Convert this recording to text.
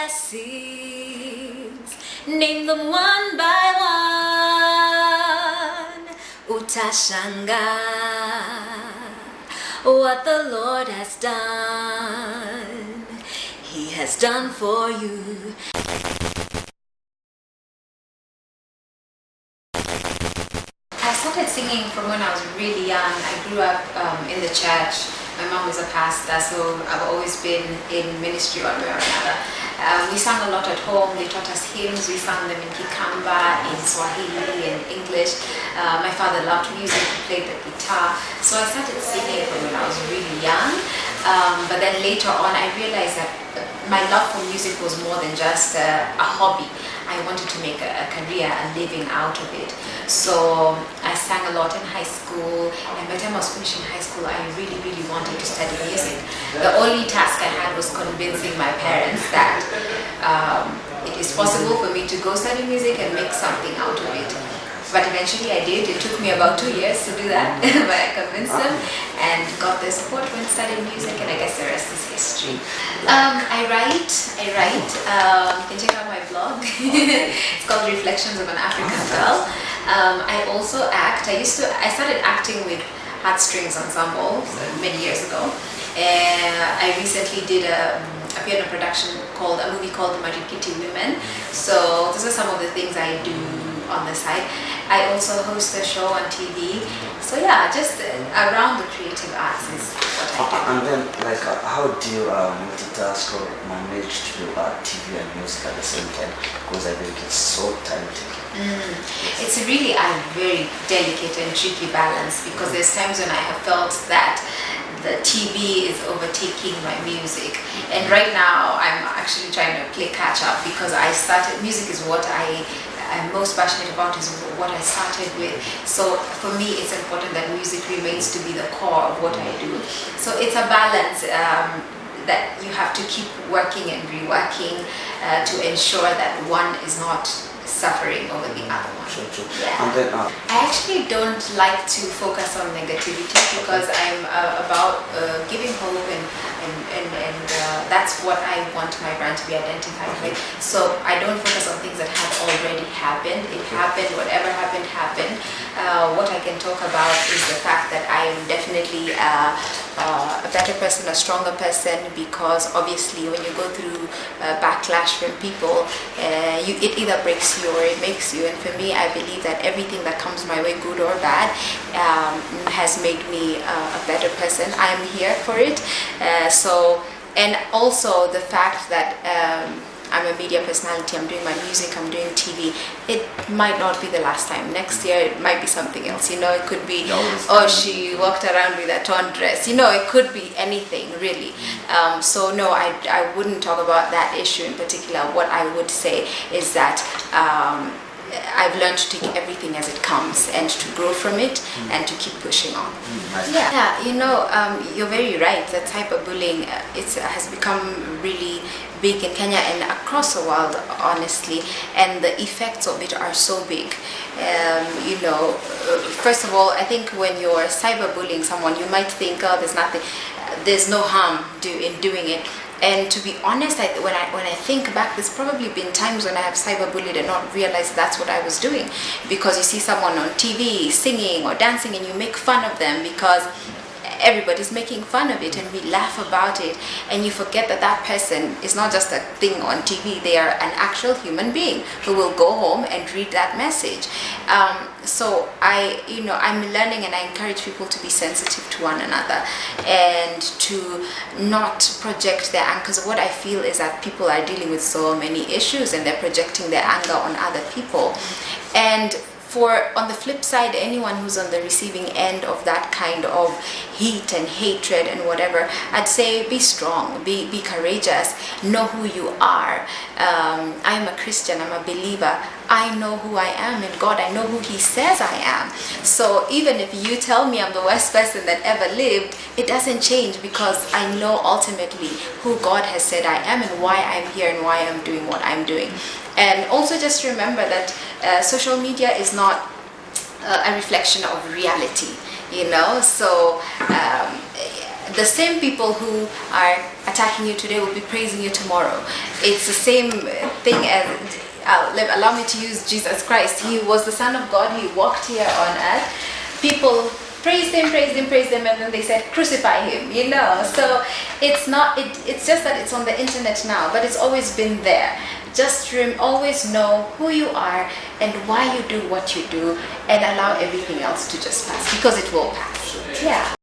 blessings, name them one by one. Utashanga what the Lord has done. He has done for you. I started singing from when I was really young. I grew up in the church. My mom is a pastor, so I've always been in ministry one way or another. We sang a lot at home. They taught us hymns. We sang them in Kambua, in Swahili, in English. My father loved music. He played the guitar. So I started singing from when I was really young. But then later on, I realized that my love for music was more than just a hobby. I wanted to make a career, a living out of it. So I sang a lot in high school, and by the time I was finishing high school, I really, really wanted to study music. The only task I had was convincing my parents that it is possible for me to go study music and make something out of it. But eventually I did. It took me about 2 years to do that, but I convinced them and got their support when studying music, and I guess the rest is history. I write. You can check out my blog. It's called Reflections of an African Girl. I also act. I started acting with Heartstrings Ensemble many years ago. I recently appeared in a production called a movie called Marikiti Women. So those are some of the things I do on the side. I also host a show on TV. So yeah, just around the creative arts is what I do. And then, like, how do you multitask or manage to do TV and music at the same time? Because I think it's so time-taking. It's really a very delicate and tricky balance, because there's times when I have felt that the TV is overtaking my music, and right now I'm actually trying to play catch up, because music is what I'm most passionate about, is what I started with. So for me, it's important that music remains to be the core of what I do. So it's a balance that you have to keep working and reworking to ensure that one is not suffering over the other one. True. Yeah. And then, I actually don't like to focus on negativity, because I'm about giving hope, and that's what I want my brand to be identified with. So I don't focus on things that have already happened. It happened, whatever happened, happened. What I can talk about is the fact that I am definitely a better person, a stronger person, because obviously when you go through backlash from people, it either breaks you or it makes you. And for me, I believe that everything that comes my way, good or bad, has made me a better person. I'm here for it. And also the fact that I'm a media personality, I'm doing my music, I'm doing TV, it might not be the last time. Next year it might be something else, it could be, oh, she walked around with a torn dress, it could be anything really. So no, I wouldn't talk about that issue in particular. What I would say is that I've learned to take everything as it comes and to grow from it and to keep pushing on. Yeah, you're very right. The cyberbullying has become really big in Kenya and across the world, honestly, and the effects of it are so big. First of all, I think when you're cyberbullying someone, you might think, oh, there's no harm in doing it. And to be honest, when I think back, there's probably been times when I have cyberbullied and not realized that's what I was doing. Because you see someone on TV singing or dancing and you make fun of them because everybody's making fun of it, and we laugh about it, and you forget that that person is not just a thing on TV. They are an actual human being who will go home and read that message. So I'm learning, and I encourage people to be sensitive to one another and to not project their anger. Because what I feel is that people are dealing with so many issues and they're projecting their anger on other people. And on the flip side, anyone who's on the receiving end of that kind of heat and hatred and whatever, I'd say be strong, be courageous, know who you are. I'm a Christian, I'm a believer. I know who I am in God. I know who He says I am. So even if you tell me I'm the worst person that ever lived, it doesn't change, because I know ultimately who God has said I am and why I'm here and why I'm doing what I'm doing. And also just remember that social media is not a reflection of reality, so the same people who are attacking you today will be praising you tomorrow. It's the same thing as, allow me to use Jesus Christ. He was the Son of God. He walked here on earth. People praised him, and then they said, crucify him, you know. So it's not, it's just that it's on the internet now, but it's always been there. Just always know who you are and why you do what you do, and allow everything else to just pass, because it will pass. Yeah.